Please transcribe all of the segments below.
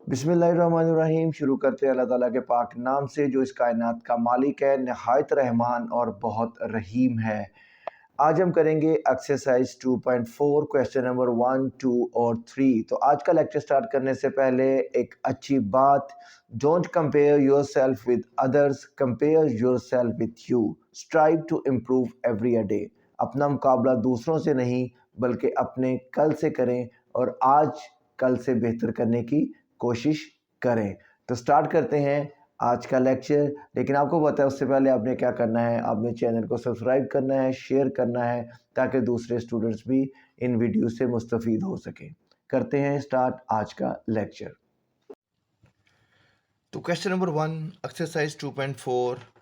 बिस्मिल्लाहिर्रहमानिर्रहीम। शुरू करते हैं अल्लाह ताला के पाक नाम से जो इस कायनात का मालिक है, नहायत रहमान और बहुत रहीम है। आज हम करेंगे एक्सरसाइज 2.4 क्वेश्चन नंबर 1, 2 और 3। तो आज का लेक्चर स्टार्ट करने से पहले एक अच्छी बात, don't compare yourself with others, compare yourself with you. Strive to improve every day. अपना मुकाबला दूसरों से नहीं बल्कि अपने कल से करें और आज कल से बेहतर करने की कोशिश करें। तो स्टार्ट करते हैं आज का लेक्चर। लेकिन आपको पता है उससे पहले आपने क्या करना है, आपने चैनल को सब्सक्राइब करना है, शेयर करना है ताकि दूसरे स्टूडेंट्स भी इन वीडियो से मुस्तफ़ीद हो सकें। करते हैं स्टार्ट आज का लेक्चर। तो क्वेश्चन नंबर 1 एक्सरसाइज 2.4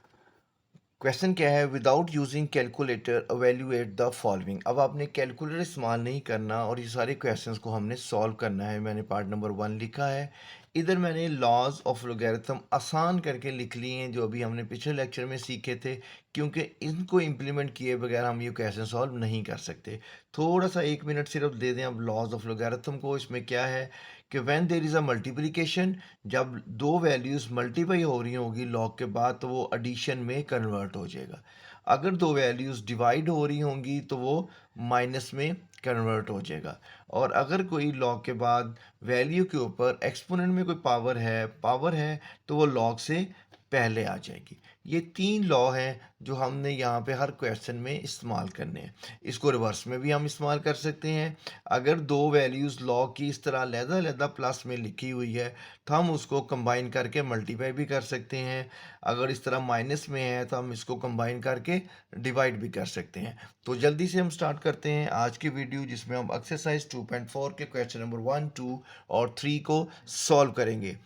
क्वेश्चन क्या है, without using calculator evaluate the following. अब आपने कैलकुलेटर इस्तेमाल नहीं करना और ये सारे क्वेश्चंस को हमने सॉल्व करना है। मैंने पार्ट नंबर 1 लिखा है, इधर मैंने लॉज ऑफ लोगैरिथम आसान करके लिख लिए हैं जो अभी हमने पिछले लेक्चर में सीखे थे, क्योंकि इनको इम्प्लीमेंट किए बगैर हम ये क्वेश्चन सॉल्व नहीं कर सकते। थोड़ा सा 1 मिनट सिर्फ दे दें अब लॉज ऑफ लोगैरिथम को। इसमें क्या है कि when there is a multiplication, जब दो वैल्यूज़ मल्टीप्लाई हो रही होगी लॉग के बाद तो वो एडिशन में कन्वर्ट हो जाएगा। अगर दो वैल्यूज़ डिवाइड हो रही होंगी तो वो माइनस में कन्वर्ट हो जाएगा। और अगर कोई लॉग के बाद वैल्यू के ऊपर एक्सपोनेंट में कोई पावर है तो वो लॉग से पहले आ जाएगी। ये 3 लॉ हैं जो हमने यहाँ पे हर क्वेश्चन में इस्तेमाल करने हैं। इसको रिवर्स में भी हम इस्तेमाल कर सकते हैं। अगर दो वैल्यूज़ लॉ की इस तरह अलग-अलग प्लस में लिखी हुई है तो हम उसको कंबाइन करके मल्टीप्लाई भी कर सकते हैं। अगर इस तरह माइनस में है तो हम इसको कंबाइन करके डिवाइड भी कर सकते हैं। तो जल्दी से हम स्टार्ट करते हैं आज की वीडियो, जिसमें हम एक्सरसाइज 2.4 के क्वेश्चन नंबर 1, 2 और 3 को सॉल्व करेंगे।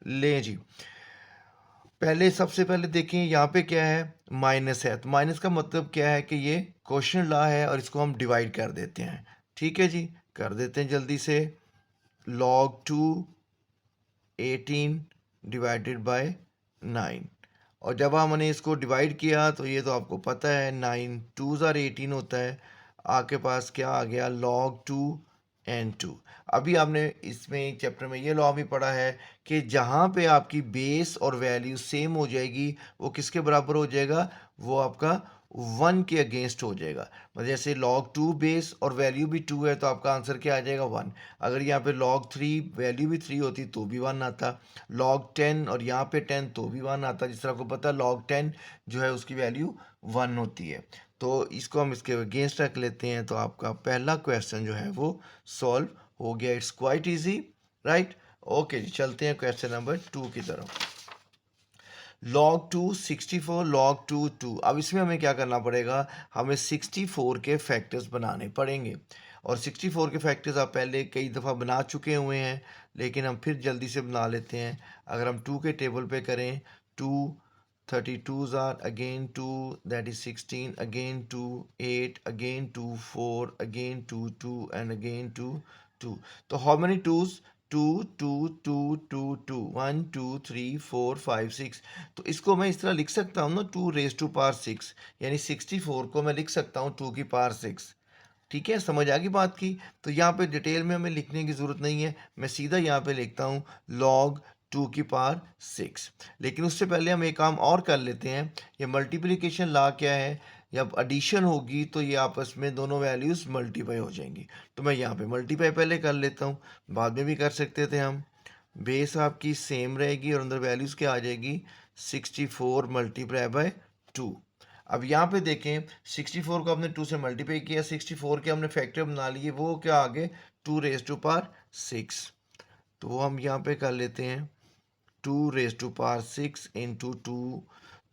लें जी, पहले सबसे पहले देखें यहाँ पे क्या है, माइनस है। तो माइनस का मतलब क्या है कि ये क्वेश्चन ला है और इसको हम डिवाइड कर देते हैं। ठीक है जी, कर देते हैं जल्दी से। log 2 18 divided by 9। और जब हमने इसको डिवाइड किया तो ये तो आपको पता है 9 2s आर 18 होता है। आपके पास क्या आ गया, log 2 and 2। अभी आपने इसमें चैप्टर में ये लॉ भी पढ़ा है कि जहाँ पे आपकी बेस और वैल्यू सेम हो जाएगी वो किसके बराबर हो जाएगा, वो आपका 1 के अगेंस्ट हो जाएगा। मतलब जैसे log 2 बेस और वैल्यू भी 2 है तो आपका आंसर क्या आ जाएगा, 1। अगर यहाँ पे log 3 वैल्यू भी 3 होती तो भी 1 आता। log 10 और यहाँ पे 10 तो भी 1 आता। जिस तरह आपको पता है log 10 जो है उसकी वैल्यू 1 होती है। तो इसको हम इसके अगेंस्ट रख लेते हैं तो आपका पहला क्वेश्चन जो है वो सॉल्व हो गया। It's quite easy, right. Okay जी, चलते हैं क्वेश्चन नंबर 2 की तरफ। log 2 64 log 2 2। अब इसमें हमें क्या करना पड़ेगा, हमें 64 के फैक्टर्स बनाने पड़ेंगे। और 64 के फैक्टर्स आप पहले कई दफ़ा बना चुके हुए हैं, लेकिन हम फिर जल्दी से बना लेते हैं। अगर हम 2 के टेबल पे करें, 2 32s are again 2, that is 16, again 2 8, again 2 4, again 2 2 and again 2 2। तो हाउ मेनी टूज, 2 2 2 2 2, 1 2 3 4 5 6। तो इसको मैं इस तरह लिख सकता हूँ ना, 2 रेज टू पावर 6, यानी 64 को मैं लिख सकता हूँ 2 की पावर 6। ठीक है, समझ आ गई बात की। तो यहाँ पे डिटेल में हमें लिखने की ज़रूरत नहीं है, मैं सीधा यहाँ पे लिखता हूँ log 2 की पावर 6। लेकिन उससे पहले हम एक काम और कर लेते हैं। ये मल्टीप्लिकेशन ला क्या है, जब एडिशन होगी तो ये आपस में दोनों वैल्यूज़ मल्टीप्लाई हो जाएंगी। तो मैं यहाँ पे मल्टीप्लाई पहले कर लेता हूँ, बाद में भी कर सकते थे हम। बेस आपकी सेम रहेगी और अंदर वैल्यूज़ क्या आ जाएगी, 64 मल्टीप्लाई बाय 2। अब यहाँ पे देखें, 64 को हमने 2 से मल्टीप्लाई किया, 64 के हमने फैक्टर बना लिए, वो क्या आ गए 2 रेज टू पावर 6। तो वो हम यहाँ पे कर लेते हैं 2 रेज टू पावर 6 इंटू 2।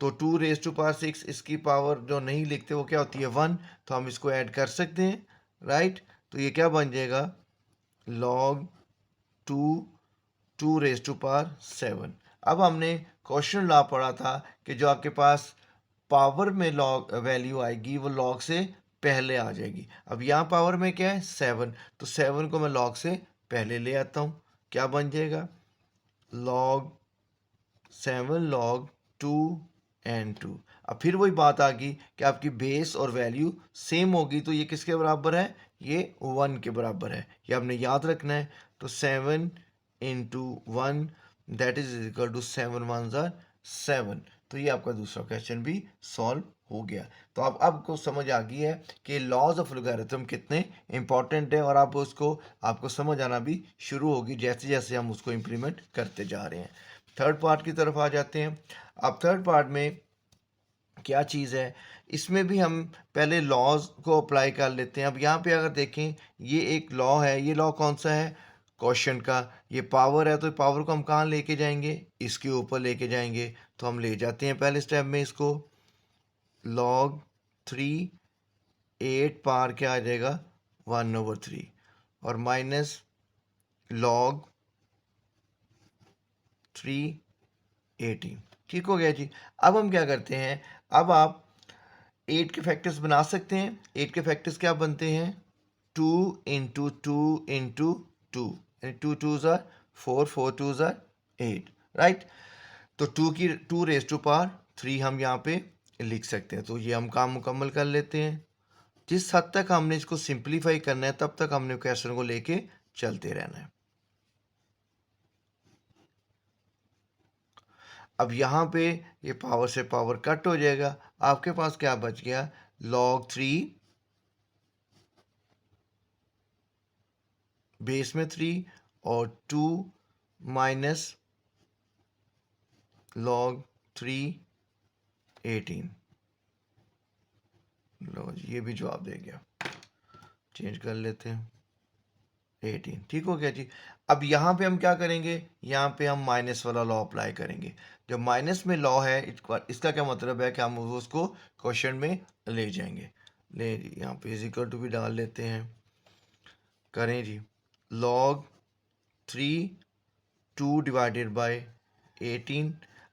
तो 2 रेज टू पावर 6, इसकी पावर जो नहीं लिखते वो क्या होती है, 1। तो हम इसको ऐड कर सकते हैं, राइट। तो ये क्या बन जाएगा, log 2 2 रेज टू पावर 7। अब हमने क्वेश्चन लॉ पढ़ा था कि जो आपके पास पावर में लॉग वैल्यू आएगी वो लॉग से पहले आ जाएगी। अब यहाँ पावर में क्या है, 7। तो 7 को मैं लॉग से पहले ले आता हूँ, क्या बन जाएगा, log 7 log 2 and 2। अब फिर वही बात आ गई कि आपकी बेस और वैल्यू सेम होगी तो ये किसके बराबर है, ये 1 के बराबर है। ये आपने याद रखना है। तो 7 into 1 that is equal to 7 1 ज़ार 7। तो ये आपका दूसरा क्वेश्चन भी सॉल्व हो गया। तो अब आपको समझ आ गई है कि लॉज ऑफ लोगैरिथम कितने इंपॉर्टेंट है और आप उसको आपको समझ आना भी शुरू होगी जैसे जैसे हम उसको इम्प्लीमेंट करते जा रहे हैं। थर्ड पार्ट की तरफ आ जाते हैं। अब थर्ड पार्ट में क्या चीज़ है, इसमें भी हम पहले लॉज को अप्लाई कर लेते हैं। अब यहाँ पे अगर देखें ये एक लॉ है, ये लॉ कौन सा है, क्वेश्चन का। ये पावर है तो पावर को हम कहाँ लेके जाएंगे, इसके ऊपर लेके जाएंगे। तो हम ले जाते हैं पहले स्टेप में इसको, लॉग 3 8 पार क्या आ जाएगा 1/3 और माइनस लॉग 3 18। ठीक हो गया जी। अब हम क्या करते हैं, अब आप 8 के फैक्टर्स बना सकते हैं। 8 के फैक्टर्स क्या बनते हैं, 2 इंटू 2 इंटू 2 यानी 2 2 ज़ार 4 4 2 ज़ार 8, राइट। तो 2 की 2 रेज टू पावर 3 हम यहाँ पे लिख सकते हैं। तो ये हम काम मुकम्मल कर लेते हैं। जिस हद तक हमने इसको सिंप्लीफाई करना है तब तक हमने क्वेश्चन को लेके चलते रहना है। अब यहाँ पे ये पावर से पावर कट हो जाएगा, आपके पास क्या बच गया, log 3 बेस में 3 और 2 माइनस log 3 18। लो जी, ये भी जवाब दे गया। चेंज कर लेते हैं 18। ठीक हो गया जी। अब यहाँ पे हम क्या करेंगे, यहाँ पे हम माइनस वाला लॉ अप्लाई करेंगे। जो माइनस में लॉ है इसका क्या मतलब है कि हम उसको क्वेश्चन में ले जाएंगे। ले जी, यहाँ पे इज इक्वल टू भी डाल लेते हैं, करें जी, log 3 2 डिवाइडेड बाय 18।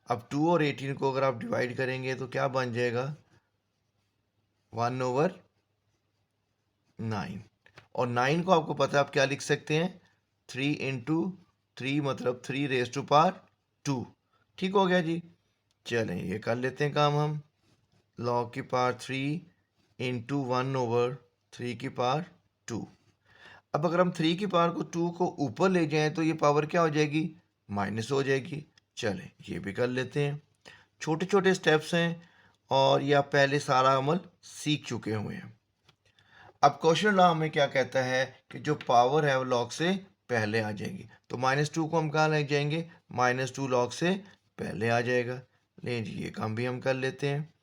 अब 2 और 18 को अगर आप डिवाइड करेंगे तो क्या बन जाएगा 1/9। और 9 को आपको पता है आप क्या लिख सकते हैं, 3 इंटू 3 मतलब 3 रेज टू पावर 2। ठीक हो गया जी। चलें ये कर लेते हैं काम हम, log की पावर 3 इंटू 1/3 की पावर 2। अब अगर हम 3 की पावर को 2 को ऊपर ले जाएं तो ये पावर क्या हो जाएगी, माइनस हो जाएगी। चलें ये भी कर लेते हैं। छोटे छोटे स्टेप्स हैं और ये आप पहले सारा अमल सीख चुके हुए हैं। अब क्वेश्चन लॉ हमें क्या कहता है कि जो पावर है वो लॉग से पहले आ जाएगी। तो -2 को हम कहाँ ले जाएंगे, -2 लॉग से पहले आ जाएगा। ले जी ये काम भी हम कर लेते हैं।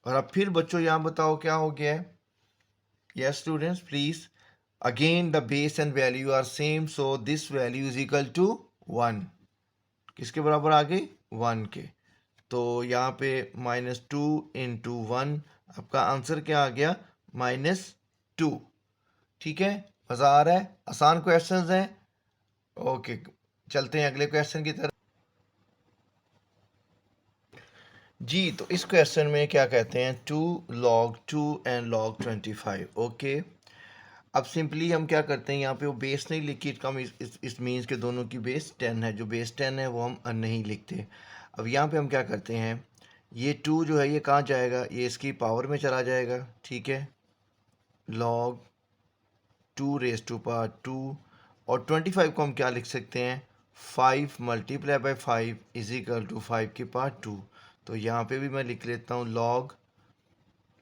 और अब फिर बच्चों यहाँ बताओ क्या हो गया है। Yes students, please. Again the base and value are same, so this value is equal to 1। किसके बराबर आ गई, 1 के। तो यहाँ पे -2 इंटू 1, आपका आंसर क्या आ गया, -2। ठीक है, मज़ा आ रहा है, आसान क्वेश्चंस हैं। ओके, चलते हैं अगले क्वेश्चन की तरफ। जी तो इस क्वेश्चन में क्या कहते हैं, 2 log 2 एंड log 25। ओके, अब सिंपली हम क्या करते हैं, यहाँ पे वो बेस नहीं लिखी, कम इस मीन्स के दोनों की बेस 10 है। जो बेस 10 है वो हम नहीं लिखते। अब यहाँ पे हम क्या करते हैं, ये 2 जो है ये कहाँ जाएगा, ये इसकी पावर में चला जाएगा। ठीक है, log 2 रेज टू पावर 2 और 25 को हम क्या लिख सकते हैं, 5 multiply by 5 is equal to 5 की पावर 2। तो यहाँ पे भी मैं लिख लेता हूँ log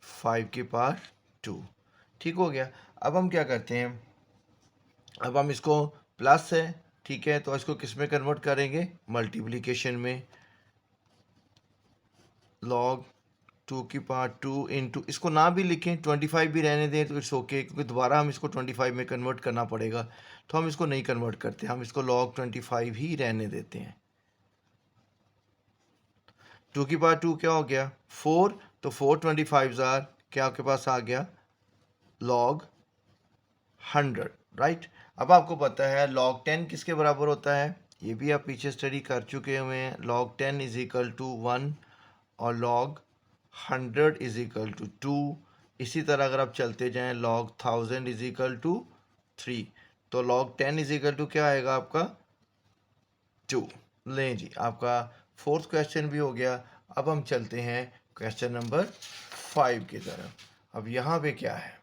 5 की पावर 2। ठीक हो गया। अब हम क्या करते हैं, अब हम इसको प्लस है, ठीक है, तो इसको किस में कन्वर्ट करेंगे, मल्टीप्लिकेशन में। log 2 की पावर 2 इंटू, इसको ना भी लिखें 25 भी रहने दें तो इट्स ओके, क्योंकि दोबारा हम इसको 25 में कन्वर्ट करना पड़ेगा, तो हम इसको नहीं कन्वर्ट करते, हम इसको log 25 ही रहने देते हैं। 2 की पावर 2 क्या हो गया 4, तो 4 25 ज़ार क्या आपके पास आ गया log 100, राइट। अब आपको पता है log 10 किसके बराबर होता है, ये भी आप पीछे स्टडी कर चुके हुए हैं। log 10 इज इक्वल टू 1 और log 100 इज इक्वल टू 2। इसी तरह अगर आप चलते जाएं log 1000 इज इक्वल टू 3, तो log 10 इज इक्वल टू क्या आएगा आपका 2। लें जी, आपका फोर्थ क्वेश्चन भी हो गया। अब हम चलते हैं क्वेश्चन नंबर 5 की तरफ। अब यहाँ पे क्या है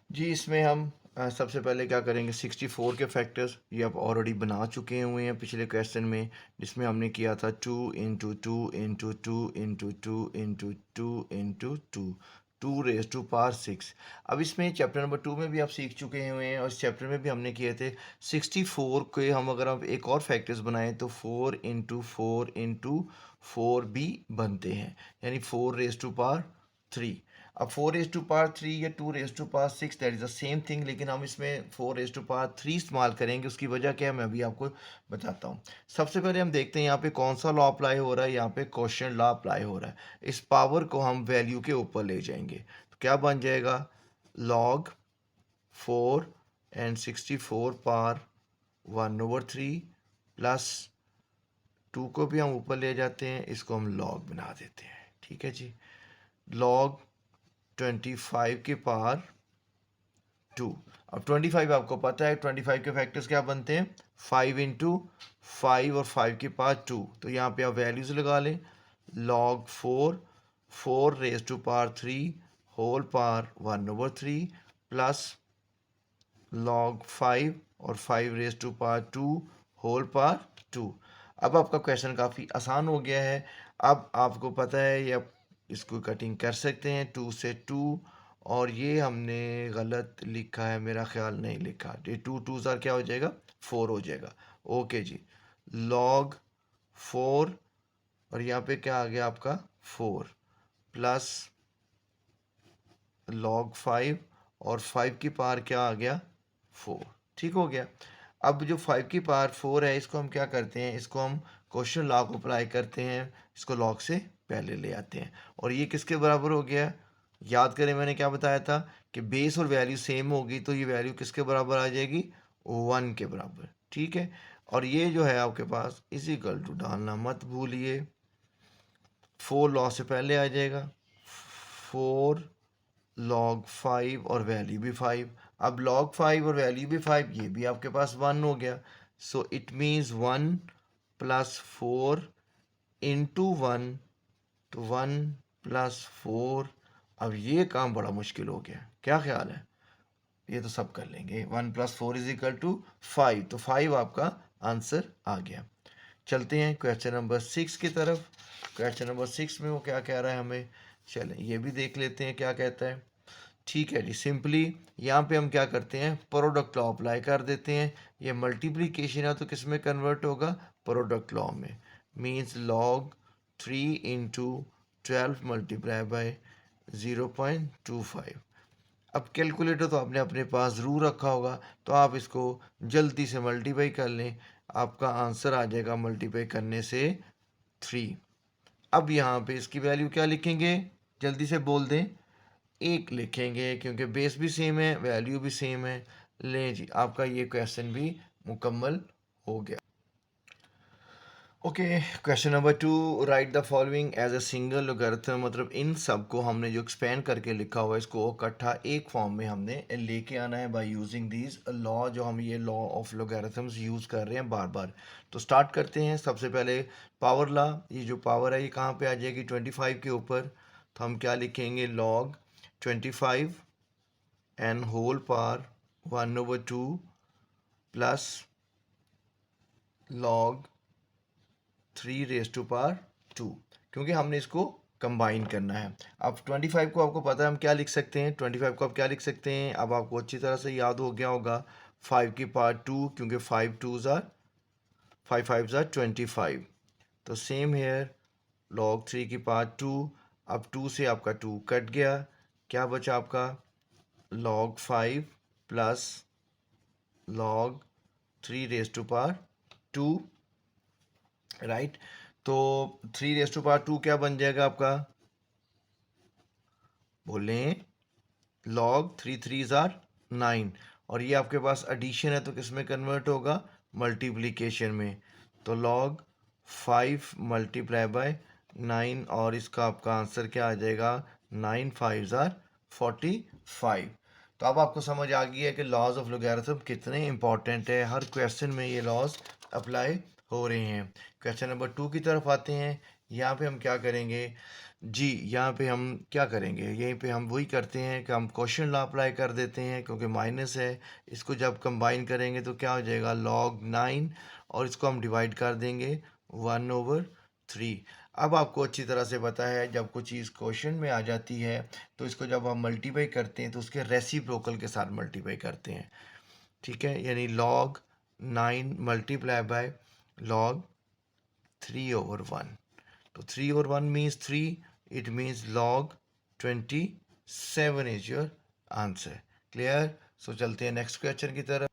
जी, इसमें हम सबसे पहले क्या करेंगे 64 के फैक्टर्स ये आप ऑलरेडी बना चुके हुए हैं पिछले क्वेश्चन में, जिसमें हमने किया था 2 into two into two into two into two into two 2⁻6। अब इसमें चैप्टर नंबर 2 में भी आप सीख चुके हुए हैं और इस चैप्टर में भी हमने किए थे 64 के हम अगर हम एक और फैक्टर्स बनाएं तो 4 इंटू फोर इंटू फोर भी बनते हैं, यानी 4⁻3। अब 4⁻3 या 2⁻6 that is the same thing, लेकिन हम इसमें 4⁻3 इस्तेमाल करेंगे। उसकी वजह क्या है मैं अभी आपको बताता हूँ। सबसे पहले हम देखते हैं यहाँ पे कौन सा लॉ अप्लाई हो रहा है। यहाँ पे क्वोशिएंट लॉ अप्लाई हो रहा है। इस पावर को हम वैल्यू के ऊपर ले जाएंगे तो क्या बन जाएगा, log 4 and 64 पावर 1/3 प्लस 2 को भी हम ऊपर ले जाते हैं, इसको हम log बना देते हैं। ठीक है जी, log 25 के पावर 2। अब 25 आपको पता है 25 के फैक्टर्स क्या बनते हैं, 5 इंटू 5 और 5 के पावर 2। तो यहाँ पे आप वैल्यूज लगा लें, log 4 whole power 1/3 plus log 5 और 5⁻2 होल पावर 2। अब आपका क्वेश्चन काफ़ी आसान हो गया है। अब आपको पता है ये आप इसको कटिंग कर सकते हैं 2 से 2, और ये हमने गलत लिखा है, मेरा ख्याल नहीं लिखा। ये 2 2 क्या हो जाएगा, 4 हो जाएगा। ओके जी, log 4 और यहाँ पे क्या आ गया आपका 4 प्लस log 5 और 5 की पावर क्या आ गया 4। ठीक हो गया। अब जो 5 की पावर 4 है इसको हम क्या करते हैं, इसको हम क्वोशिएंट लॉ को अप्लाई करते हैं, इसको लॉग से पहले ले आते हैं और ये किसके बराबर हो गया। याद करें मैंने क्या बताया था कि बेस और वैल्यू सेम होगी तो ये वैल्यू किसके बराबर आ जाएगी, 1 के बराबर। ठीक है, और ये जो है आपके पास इज इक्वल टू डालना मत भूलिए, 4 लॉ से पहले आ जाएगा, 4 log 5 और वैल्यू भी 5। अब log 5 और वैल्यू भी 5, ये भी आपके पास 1 हो गया। So it means 1 plus 4 into 1 तो 1 प्लस 4। अब ये काम बड़ा मुश्किल हो गया, क्या ख्याल है, ये तो सब कर लेंगे। 1 प्लस 4 इज इक्वल टू 5, तो 5 आपका आंसर आ गया। चलते हैं क्वेश्चन नंबर 6 की तरफ। क्वेश्चन नंबर 6 में वो क्या कह रहा है हमें, चलें ये भी देख लेते हैं क्या कहता है। ठीक है जी, सिंपली यहाँ पे हम क्या करते हैं, प्रोडक्ट लॉ अप्लाई कर देते हैं। ये मल्टीप्लिकेशन है तो किस में कन्वर्ट होगा, प्रोडक्ट लॉ में। Means log 3 into 12 multiply by 0.25। अब कैलकुलेटर तो आपने अपने पास ज़रूर रखा होगा, तो आप इसको जल्दी से मल्टीप्लाई कर लें, आपका आंसर आ जाएगा मल्टीप्लाई करने से 3। अब यहाँ पे इसकी वैल्यू क्या लिखेंगे, जल्दी से बोल दें, 1 लिखेंगे क्योंकि बेस भी सेम है, वैल्यू भी सेम है। लें जी, आपका ये क्वेश्चन भी मुकम्मल हो गया। Okay, question number 2, write the following as a single logarithm. मतलब इन सब को हमने जो एक्सपेंड करके लिखा हुआ है इसको इकट्ठा एक फॉर्म में हमने लेके आना है बाय यूजिंग दीज लॉ, जो हम ये लॉ ऑफ लोगरिथम्स यूज़ कर रहे हैं बार बार। तो स्टार्ट करते हैं। सबसे पहले पावर लॉ, ये जो पावर है ये कहाँ पे आ जाएगी, 25 के ऊपर। तो हम क्या लिखेंगे, log 25 N whole power 1/2 plus log 3⁻², क्योंकि हमने इसको कंबाइन करना है। अब 25 को आपको पता है हम क्या लिख सकते हैं, 25 को आप क्या लिख सकते हैं, अब आपको अच्छी तरह से याद हो गया होगा 5 की पावर 2, क्योंकि 5 2s are 5 5s are 25। तो सेम हेयर log 3 की पावर 2, अब 2 से आपका 2 कट गया, क्या बचा आपका log 5 प्लस log 3⁻², राइट। तो 3⁻² क्या बन जाएगा आपका, बोलें, log 3 3s are 9, और ये आपके पास एडिशन है तो किस में कन्वर्ट होगा, मल्टीप्लिकेशन में। तो log 5 मल्टीप्लाई बाय 9, और इसका आपका आंसर क्या आ जाएगा, 9 5s are 45। तो अब आपको समझ आ गई है कि लॉज ऑफ लोगरिथम कितने इंपॉर्टेंट है, हर क्वेश्चन में ये लॉज अप्लाई हो रहे हैं। क्वेश्चन नंबर 2 की तरफ आते हैं। यहाँ पे हम क्या करेंगे जी, यहाँ पे हम क्या करेंगे, यहीं पे हम वही करते हैं कि हम क्वेश्चन लॉ अप्लाई कर देते हैं, क्योंकि माइनस है। इसको जब कंबाइन करेंगे तो क्या हो जाएगा, log 9, और इसको हम डिवाइड कर देंगे 1/3। अब आपको अच्छी तरह से पता है, जब कोई चीज़ क्वेश्चन में आ जाती है तो इसको जब हम मल्टीप्लाई करते हैं तो उसके रेसिप्रोकल के साथ मल्टीप्लाई करते हैं। ठीक है, यानी log 9 मल्टीप्लाई बाय log 3/1। तो 3/1 means 3, it means log 27 is your answer. Clear? So चलते हैं नेक्स्ट क्वेश्चन की तरफ।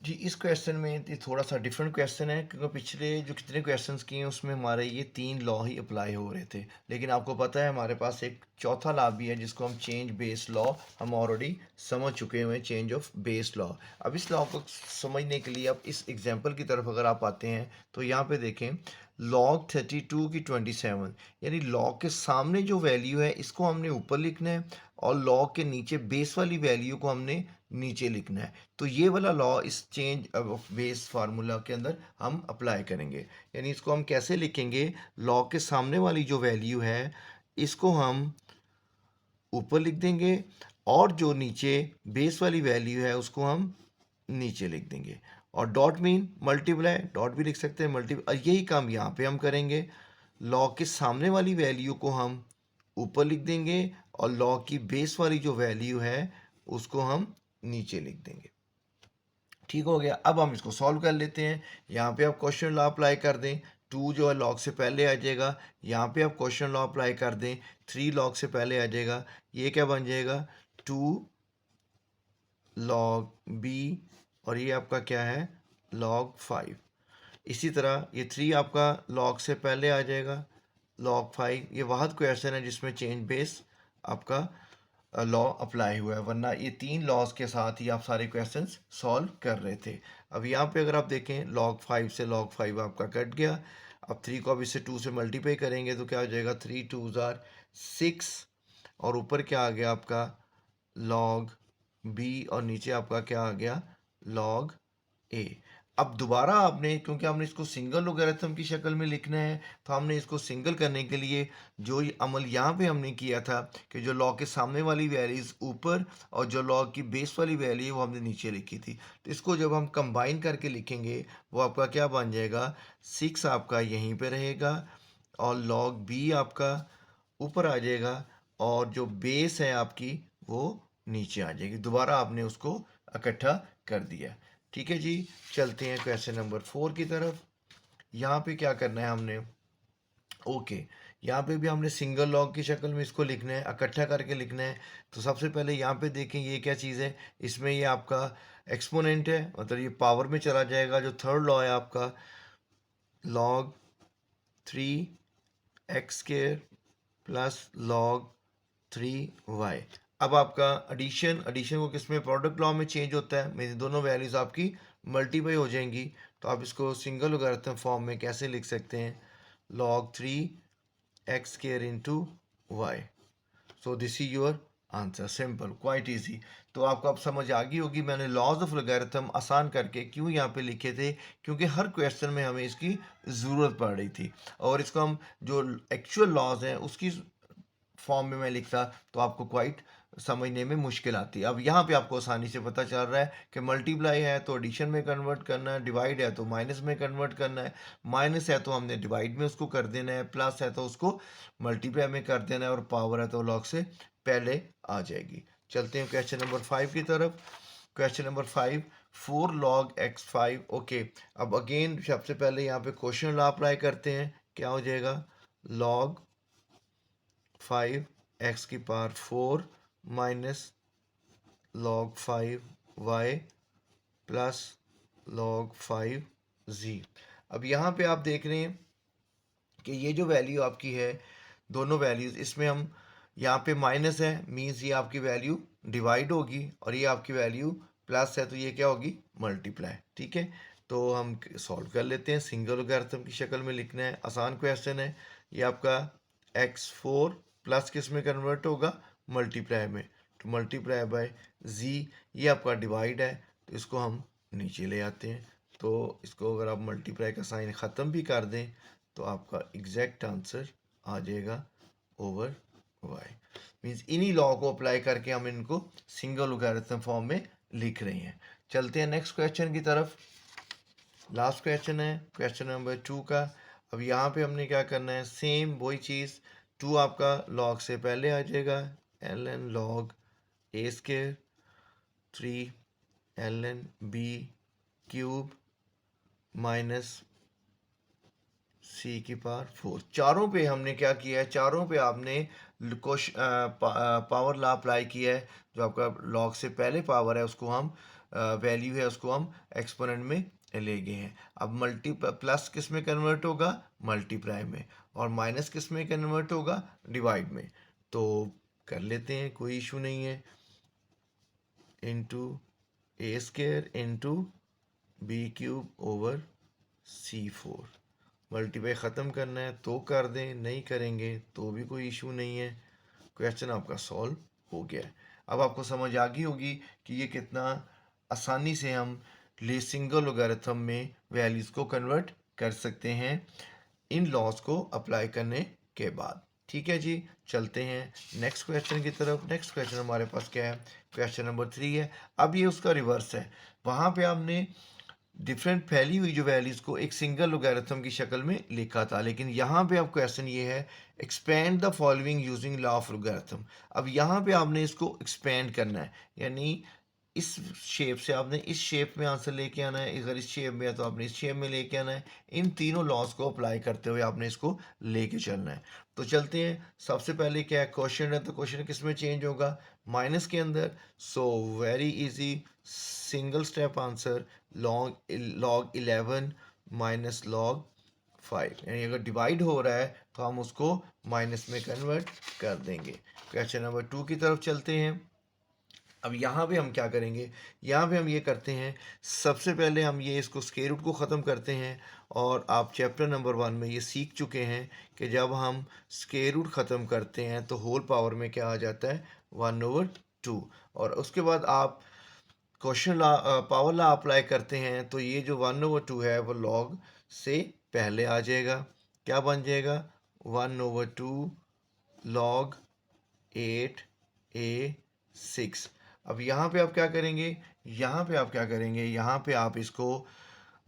जी, इस क्वेश्चन में ये थोड़ा सा डिफरेंट क्वेश्चन है, क्योंकि पिछले जो कितने क्वेश्चंस किए हैं उसमें हमारे ये 3 लॉ ही अप्लाई हो रहे थे। लेकिन आपको पता है हमारे पास एक चौथा लॉ भी है जिसको हम चेंज बेस लॉ, हम ऑलरेडी समझ चुके हुए हैं, चेंज ऑफ बेस लॉ। अब इस लॉ को समझने के लिए आप इस एग्जांपल की तरफ अगर आप आते हैं तो यहाँ पे देखें, log 32 की 27, यानी log के सामने जो वैल्यू है इसको हमने ऊपर लिखना है, और log के नीचे बेस वाली वैल्यू को हमने नीचे लिखना है। तो ये वाला लॉ इस चेंज ऑफ बेस फार्मूला के अंदर हम अप्लाई करेंगे। यानी इसको हम कैसे लिखेंगे, log के सामने वाली जो वैल्यू है इसको हम ऊपर लिख देंगे, और जो नीचे बेस वाली वैल्यू है उसको हम नीचे लिख देंगे। और डॉट मीन मल्टीप्लाई, डॉट भी लिख सकते हैं, मल्टीप्लाई। यही काम यहाँ पे हम करेंगे, log के सामने वाली वैल्यू को हम ऊपर लिख देंगे, और log की बेस वाली जो वैल्यू है उसको हम नीचे लिख देंगे। ठीक हो गया। अब हम इसको सॉल्व कर लेते हैं। यहाँ पे आप क्वेश्चन लॉ अप्लाई कर दें, 2 जो है log से पहले आ जाएगा। यहाँ पे आप क्वेश्चन लॉ अप्लाई कर दें, 3 log से पहले आ जाएगा। ये क्या बन जाएगा, 2 log b, और ये आपका क्या है, log 5। इसी तरह ये 3 आपका log से पहले आ जाएगा, log 5। ये वाहद क्वेश्चन है जिसमें चेंज बेस आपका लॉ अप्लाई हुआ है, वरना ये 3 लॉज के साथ ही आप सारे क्वेश्चंस सॉल्व कर रहे थे। अब यहाँ पे अगर आप देखें, log 5 से log 5 आपका कट गया। अब 3 को अब इससे 2 से मल्टीप्लाई करेंगे तो क्या हो जाएगा, 3 2s are 6, और ऊपर क्या आ गया आपका log b, और नीचे आपका क्या आ गया, log a। अब दोबारा आपने, क्योंकि हमने इसको सिंगल लोगैरिथम की शक्ल में लिखना है, तो हमने इसको सिंगल करने के लिए जो ये अमल यहाँ पे हमने किया था कि जो log के सामने वाली वैल्यूज ऊपर और जो log की बेस वाली वैल्यू वो हमने नीचे लिखी थी, तो इसको जब हम कंबाइन करके लिखेंगे वो आपका क्या बन जाएगा, 6 आपका यहीं पे रहेगा, और log b आपका ऊपर आ जाएगा, और जो बेस है आपकी वो नीचे आ जाएगी। दोबारा आपने उसको इकट्ठा कर दिया। ठीक है जी, चलते हैं क्वेश्चन नंबर 4 की तरफ। यहाँ पे क्या करना है हमने, ओके, यहाँ पे भी हमने सिंगल लॉग की शक्ल में इसको लिखना है, इकट्ठा करके लिखना है। तो सबसे पहले यहाँ पे देखें ये क्या चीज़ है, इसमें ये आपका एक्सपोनेंट है, मतलब ये पावर में चला जाएगा। जो थर्ड लॉ है आपका, log 3x² plus log 3y। अब आपका एडिशन, एडिशन को किस में, प्रोडक्ट लॉ में चेंज होता है, मेरी दोनों वैल्यूज आपकी मल्टीप्लाई हो जाएंगी। तो आप इसको सिंगल लोगैरिथम फॉर्म में कैसे लिख सकते हैं, log 3x² into y। So this is your answer, simple, quite easy. तो आपको अब समझ आ गई होगी मैंने लॉज ऑफ लोगैरिथम आसान करके क्यों यहाँ पे लिखे थे, क्योंकि हर क्वेश्चन में हमें इसकी ज़रूरत पड़ रही थी, और इसको हम जो एक्चुअल लॉज हैं उसकी फॉर्म में मैं लिखता तो आपको क्वाइट समझने में मुश्किल आती है। अब यहाँ पे आपको आसानी से पता चल रहा है कि मल्टीप्लाई है तो एडिशन में कन्वर्ट करना है, डिवाइड है तो माइनस में कन्वर्ट करना है, माइनस है तो हमने डिवाइड में उसको कर देना है, प्लस है तो उसको मल्टीप्लाई में कर देना है, और पावर है तो लॉग से पहले आ जाएगी। चलते हैं क्वेश्चन नंबर 5 की तरफ। Question number 5, 4 log x5। Okay, अब अगेन सबसे पहले यहाँ पे क्वेश्चन लॉ अप्लाई करते हैं। क्या हो जाएगा, log 5x⁴ minus log 5y plus log 5z। अब यहाँ पे आप देख रहे हैं कि ये जो वैल्यू आपकी है, दोनों वैल्यूज, इसमें हम यहाँ पे माइनस है, मीन्स ये आपकी वैल्यू डिवाइड होगी, और ये आपकी वैल्यू प्लस है तो ये क्या होगी, मल्टीप्लाई। ठीक है, तो हम सॉल्व कर लेते हैं, सिंगल लोगैरिथम की शक्ल में लिखना है, आसान क्वेश्चन है। ये आपका x4 प्लस किस में कन्वर्ट होगा, मल्टीप्लाई में, तो मल्टीप्लाई बाय z। ये आपका डिवाइड है तो इसको हम नीचे ले आते हैं। तो इसको अगर आप मल्टीप्लाई का साइन ख़त्म भी कर दें तो आपका एग्जैक्ट आंसर आ जाएगा ओवर वाई। मीन्स इन्हीं लॉ को अप्लाई करके हम इनको सिंगल लोगैरिथम फॉर्म में लिख रहे हैं। चलते हैं नेक्स्ट क्वेश्चन की तरफ। लास्ट क्वेश्चन है क्वेश्चन नंबर 2 का। अब यहाँ पे हमने क्या करना है, सेम वही चीज़, 2 आपका लॉग से पहले आ जाएगा, ln log a square 3 ln b cube minus c की पावर 4। चारों पे हमने क्या किया है, चारों पे आपने पावर लॉ अप्लाई किया है। जो आपका लॉग से पहले पावर है उसको हम वैल्यू है उसको हम एक्सपोनेंट में ले गए हैं। अब मल्टी प्लस किस में कन्वर्ट होगा, मल्टीप्लाई में, और माइनस किस में कन्वर्ट होगा, डिवाइड में। तो कर लेते हैं, कोई इशू नहीं है। Into A square into B cube over c4। Multiply ख़त्म करना है तो कर दें, नहीं करेंगे तो भी कोई इशू नहीं है। क्वेश्चन आपका सॉल्व हो गया है। अब आपको समझ आ गई होगी कि ये कितना आसानी से हम सिंगल लोगैरिथम में वैल्यूज़ को कन्वर्ट कर सकते हैं इन लॉज को अप्लाई करने के बाद। ठीक है जी, चलते हैं नेक्स्ट क्वेश्चन की तरफ। नेक्स्ट क्वेश्चन हमारे पास क्या है, क्वेश्चन नंबर 3 है। अब ये उसका रिवर्स है, वहाँ पे आपने डिफरेंट फैली हुई जो वैल्यूज़ को एक सिंगल लोगैरिथम की शक्ल में लिखा था, लेकिन यहाँ पे अब क्वेश्चन ये है, expand the following using law of logarithm. अब यहाँ पे आपने इसको एक्सपेंड करना है, यानी इस शेप से आपने इस शेप में आंसर लेके आना है, अगर इस शेप में है तो आपने इस शेप में लेके आना है। इन तीनों लॉज को अप्लाई करते हुए आपने इसको लेके चलना है। तो चलते हैं, सबसे पहले क्या है, क्वेश्चन है, तो क्वेश्चन किस में चेंज होगा, माइनस के अंदर। So very easy, single step answer, log 11 minus log 5, यानी अगर डिवाइड हो रहा है तो हम उसको माइनस में कन्वर्ट कर देंगे। क्वेश्चन नंबर 2 की तरफ चलते हैं। अब यहाँ पे हम क्या करेंगे, यहाँ पे हम ये करते हैं, सबसे पहले हम ये इसको स्क्वायर रूट को ख़त्म करते हैं। और आप चैप्टर नंबर 1 में ये सीख चुके हैं कि जब हम स्क्वायर रूट ख़त्म करते हैं तो होल पावर में क्या आ जाता है, 1/2। और उसके बाद आप क्वेश्चन पावर लॉ अप्लाई करते हैं तो ये जो 1/2 है वो लॉग से पहले आ जाएगा। क्या बन जाएगा, 1/2 लॉग 8a6। अब यहाँ पे आप क्या करेंगे, यहाँ पे आप क्या करेंगे, यहाँ पे आप इसको,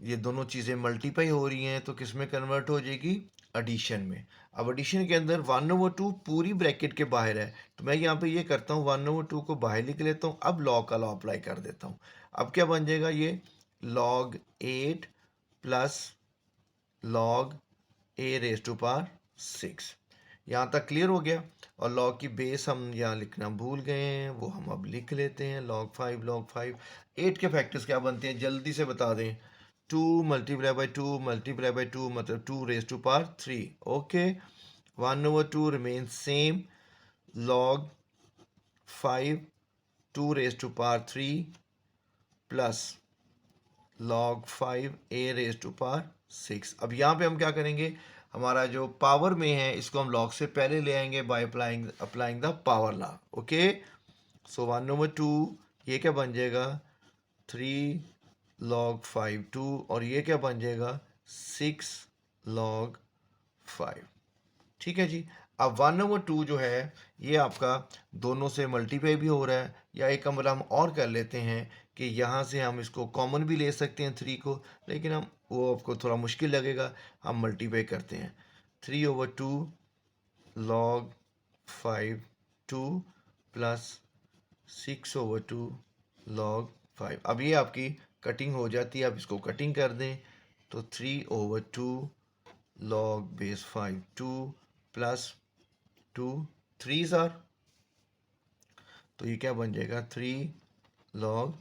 ये दोनों चीज़ें मल्टीप्लाई हो रही हैं तो किस में कन्वर्ट हो जाएगी, एडिशन में। अब एडिशन के अंदर 1/2 पूरी ब्रैकेट के बाहर है, तो मैं यहाँ पे ये करता हूँ 1/2 को बाहर लिख लेता हूँ। अब लॉग का लॉ अप्लाई कर देता हूँ। अब क्या बन जाएगा, ये log 8 प्लस log a⁻6। यहाँ तक क्लियर हो गया। और लॉग की बेस हम यहाँ लिखना भूल गए हैं, वो हम अब लिख लेते हैं, log 5। 8 के फैक्टर्स क्या बनते हैं, जल्दी से बता दें। 2 मल्टीप्लाई बाई 2 मल्टीप्लाई बाई 2 मतलब 2⁻3। Okay, 1/2 remains same, log 5 2⁻3 plus log 5 a⁻6। अब यहाँ पे हम क्या करेंगे, हमारा जो पावर में है इसको हम log से पहले ले आएंगे by applying the power law. Okay, so 1/2 ये क्या बन जाएगा, 3 log 5 2, और ये क्या बन जाएगा, 6 log 5। ठीक है जी। अब 1/2 जो है ये आपका दोनों से मल्टीप्लाई भी हो रहा है, या एक अमल हम और कर लेते हैं कि यहाँ से हम इसको कॉमन भी ले सकते हैं 3 को, लेकिन हम वो आपको थोड़ा मुश्किल लगेगा, हम मल्टीप्लाई करते हैं। 3/2 log 5 2 प्लस 6/2 log 5। अब ये आपकी कटिंग हो जाती है, आप इसको कटिंग कर दें तो 3/2 log base 5 2 plus 2 3s are, तो ये क्या बन जाएगा, 3 log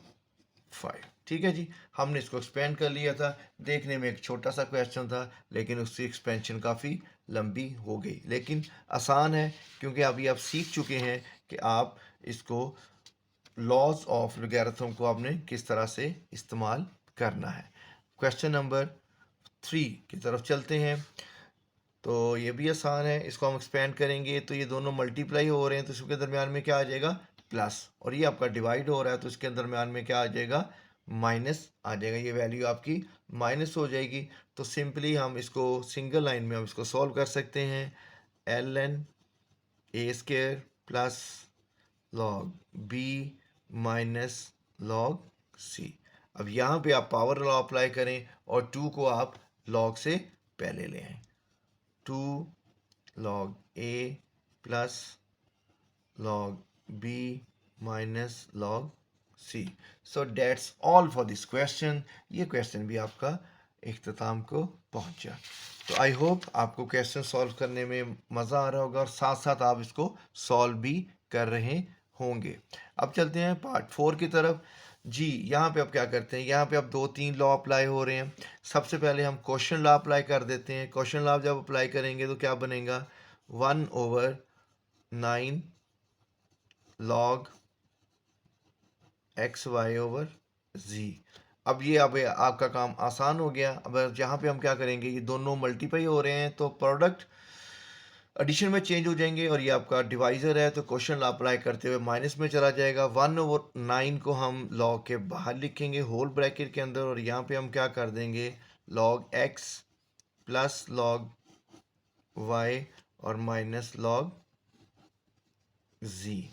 5। ठीक है जी, हमने इसको एक्सपेंड कर लिया था। देखने में एक छोटा सा क्वेश्चन था, लेकिन उसकी एक्सपेंशन काफ़ी लंबी हो गई, लेकिन आसान है क्योंकि अभी आप सीख चुके हैं कि आप इसको लॉज ऑफ लोगैरिथम को आपने किस तरह से इस्तेमाल करना है। क्वेश्चन नंबर 3 की तरफ चलते हैं। तो ये भी आसान है, इसको हम एक्सपेंड करेंगे तो ये दोनों मल्टीप्लाई हो रहे हैं तो इसके दरमियान में क्या आ जाएगा, प्लस, और ये आपका डिवाइड हो रहा है तो इसके दरमियान में क्या आ जाएगा, माइनस आ जाएगा, ये वैल्यू आपकी माइनस हो जाएगी। तो सिंपली हम इसको सिंगल लाइन में हम इसको सॉल्व कर सकते हैं। L N A square plus log B minus log C. अब यहाँ पे आप पावर लॉ अप्लाई करें और 2 को आप लॉग से पहले ले आएं। 2 log A plus log b minus log c. So that's all for this question. ये क्वेश्चन भी आपका इख्तिताम को पहुंचा। तो आई होप आपको क्वेश्चन सॉल्व करने में मज़ा आ रहा होगा और साथ साथ आप इसको सॉल्व भी कर रहे होंगे। अब चलते हैं पार्ट 4 की तरफ। जी यहाँ पे आप क्या करते हैं, यहाँ पे आप 2-3 लॉ अप्लाई हो रहे हैं। सबसे पहले हम क्वेश्चन लॉ अप्लाई कर देते हैं। क्वेश्चन लॉ जब अप्लाई करेंगे तो क्या बनेगा, 1/9 log एक्स वाई ओवर जी। अब ये अब आपका काम आसान हो गया। अब यहाँ पे हम क्या करेंगे, ये दोनों मल्टीप्लाई हो रहे हैं तो प्रोडक्ट एडिशन में चेंज हो जाएंगे और ये आपका डिवाइजर है तो क्वेश्चन अप्लाई करते हुए माइनस में चला जाएगा। 1/9 को हम लॉग के बाहर लिखेंगे होल ब्रैकेट के अंदर और यहाँ पे हम क्या कर देंगे, log X plus log Y और माइनस लॉग जी।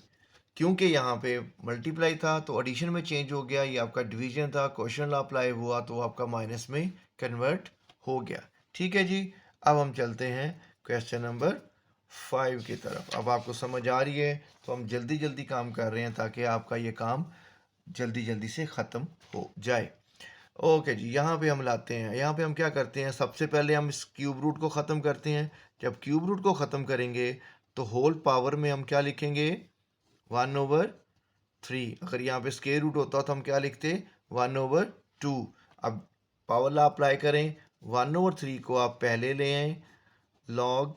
क्योंकि यहाँ पे मल्टीप्लाई था तो एडिशन में चेंज हो गया, ये आपका डिवीजन था, क्वेश्चन अप्लाई हुआ तो आपका माइनस में कन्वर्ट हो गया। ठीक है जी। अब हम चलते हैं क्वेश्चन नंबर 5 की तरफ। अब आपको समझ आ रही है तो हम जल्दी जल्दी काम कर रहे हैं ताकि आपका ये काम जल्दी जल्दी से ख़त्म हो जाए। ओके जी, यहाँ पे हम लाते हैं, यहाँ पे हम क्या करते हैं, सबसे पहले हम इस क्यूब रूट को ख़त्म करते हैं। जब क्यूब रूट को ख़त्म करेंगे तो होल पावर में हम क्या लिखेंगे, 1/3। अगर यहाँ पे स्क्वायर रूट होता तो हम क्या लिखते, 1/2। अब पावर लॉ अप्लाई करें, 1/3 को आप पहले ले आए, लॉग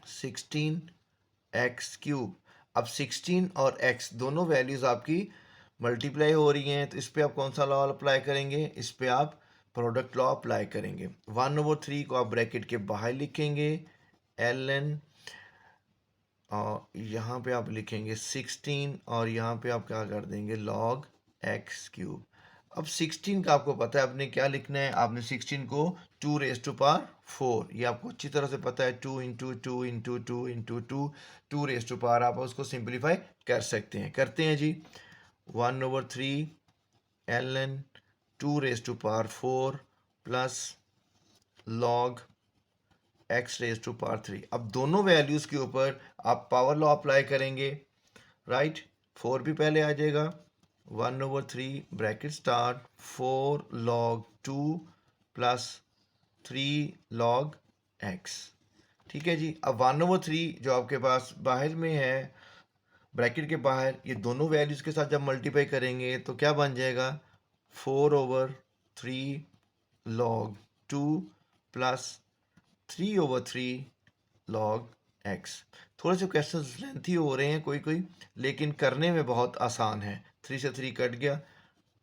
16 एक्स क्यूब। अब 16 और x दोनों वैल्यूज़ आपकी मल्टीप्लाई हो रही हैं तो इस पर आप कौन सा लॉ अप्लाई करेंगे, इस पर आप प्रोडक्ट लॉ अप्लाई करेंगे। 1/3 को आप ब्रैकेट के बाहर लिखेंगे, एल एन और यहाँ पे आप लिखेंगे 16 और यहाँ पे आप क्या कर देंगे, लॉग एक्स क्यूब। अब 16 का आपको पता है आपने क्या लिखना है, आपने 16 को 2⁴, ये आपको अच्छी तरह से पता है, 2 इंटू 2 इंटू 2 इंटू 2, 2⁴ आप उसको सिंप्लीफाई कर सकते हैं। करते हैं जी, 1/3 L N 2⁴ plus log x⁴। अब दोनों वैल्यूज़ के ऊपर आप पावर लॉ अप्लाई करेंगे, राइट। 4 भी पहले आ जाएगा, 1/3 bracket start 4 log 2 plus 3 log x। ठीक है जी। अब 1/3 जो आपके पास बाहर में है, ब्रैकेट के बाहर, ये दोनों वैल्यूज़ के साथ जब मल्टीप्लाई करेंगे तो क्या बन जाएगा, 4/3 log 2 प्लस 3/3 log x। थोड़े से क्वेश्चन लेंथी हो रहे हैं कोई लेकिन करने में बहुत आसान है। 3 से 3 कट गया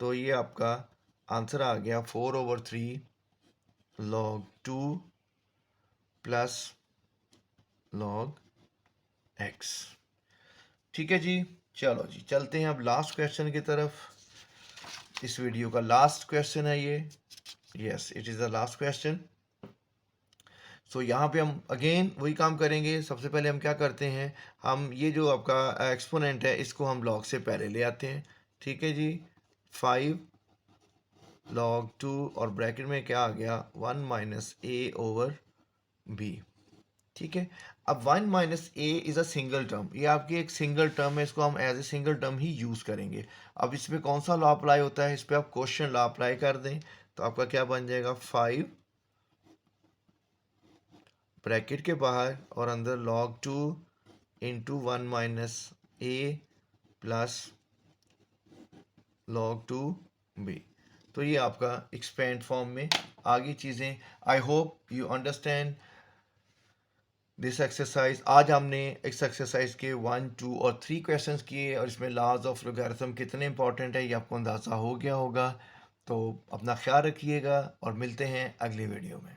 तो ये आपका आंसर आ गया 4/3 log 2 प्लस log x। ठीक है जी। चलो जी, चलते हैं अब लास्ट क्वेश्चन की तरफ। इस वीडियो का लास्ट क्वेश्चन है ये, yes it is the last question. So यहाँ पे हम अगेन वही काम करेंगे। सबसे पहले हम क्या करते हैं, हम ये जो आपका एक्सपोनेंट है इसको हम लॉग से पहले ले आते हैं। ठीक है जी, 5 log 2 और ब्रैकेट में क्या आ गया, 1 माइनस ए ओवर बी। ठीक है। अब 1 minus A is a single term, ये आपकी एक सिंगल टर्म है, इसको हम एज ए सिंगल टर्म ही यूज़ करेंगे। अब इसमें कौन सा लॉ अप्लाई होता है, इस पर आप क्वेश्चन लॉ अप्लाई कर दें तो आपका क्या बन जाएगा, 5 ब्रैकेट के बाहर और अंदर log 2 इंटू 1 माइनस ए प्लस log 2 बी। तो ये आपका एक्सपेंड फॉर्म में आगे चीज़ें। I hope you understand this exercise. आज हमने इस एक्सरसाइज के 1, 2 और 3 क्वेश्चंस किए और इसमें लॉज ऑफ लॉगरिथम कितने इंपॉर्टेंट है ये आपको अंदाज़ा हो गया होगा। तो अपना ख्याल रखिएगा और मिलते हैं अगली वीडियो में।